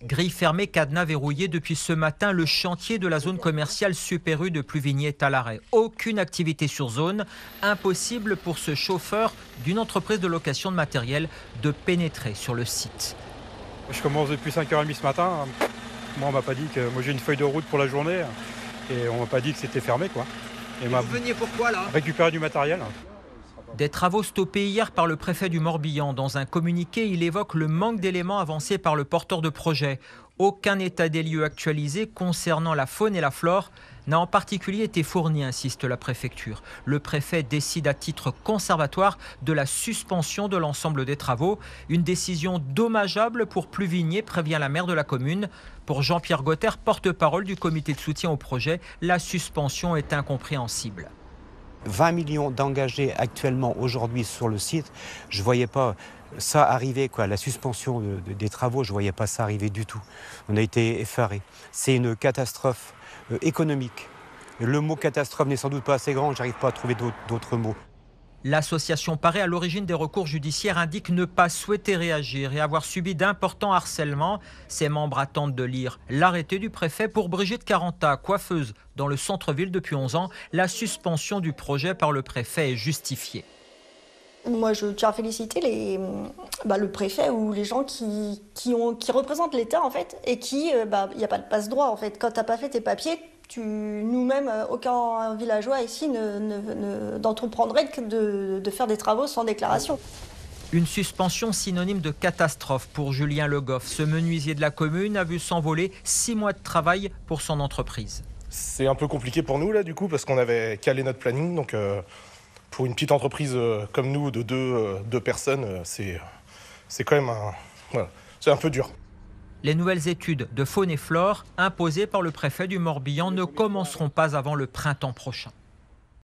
Grille fermée, cadenas verrouillé depuis ce matin, le chantier de la zone commerciale Super U de Pluvigné est à l'arrêt. Aucune activité sur zone, impossible pour ce chauffeur d'une entreprise de location de matériel de pénétrer sur le site. Je commence depuis 5h30 ce matin. Moi, on m'a pas dit que moi j'ai une feuille de route pour la journée et on m'a pas dit que c'était fermé quoi. Et vous veniez pourquoi là? Récupérer du matériel. Des travaux stoppés hier par le préfet du Morbihan. Dans un communiqué, il évoque le manque d'éléments avancés par le porteur de projet. Aucun état des lieux actualisé concernant la faune et la flore n'a en particulier été fourni, insiste la préfecture. Le préfet décide à titre conservatoire de la suspension de l'ensemble des travaux. Une décision dommageable pour Pluvigné, prévient la maire de la commune. Pour Jean-Pierre Gauthier, porte-parole du comité de soutien au projet, la suspension est incompréhensible. 20 millions d'engagés actuellement aujourd'hui sur le site, je ne voyais pas ça arriver, quoi. La suspension des travaux, je ne voyais pas ça arriver du tout. On a été effarés. C'est une catastrophe économique. Le mot catastrophe n'est sans doute pas assez grand, je n'arrive pas à trouver d'autres mots. L'association Paris, à l'origine des recours judiciaires, indique ne pas souhaiter réagir et avoir subi d'importants harcèlements. Ses membres attendent de lire l'arrêté du préfet. Pour Brigitte Caranta, coiffeuse dans le centre-ville depuis 11 ans, la suspension du projet par le préfet est justifiée. Moi, je tiens à féliciter le préfet ou les gens qui représentent l'État en fait, et qui, il n'y a pas de passe-droit en fait. Quand tu n'as pas fait tes papiers, nous-mêmes, aucun villageois ici d'entreprendrait de faire des travaux sans déclaration. Une suspension synonyme de catastrophe pour Julien Le Goff. Ce menuisier de la commune a vu s'envoler 6 mois de travail pour son entreprise. C'est un peu compliqué pour nous là du coup parce qu'on avait calé notre planning. Donc pour une petite entreprise comme nous de deux personnes, c'est quand même c'est un peu dur. Les nouvelles études de faune et flore imposées par le préfet du Morbihan ne commenceront pas avant le printemps prochain.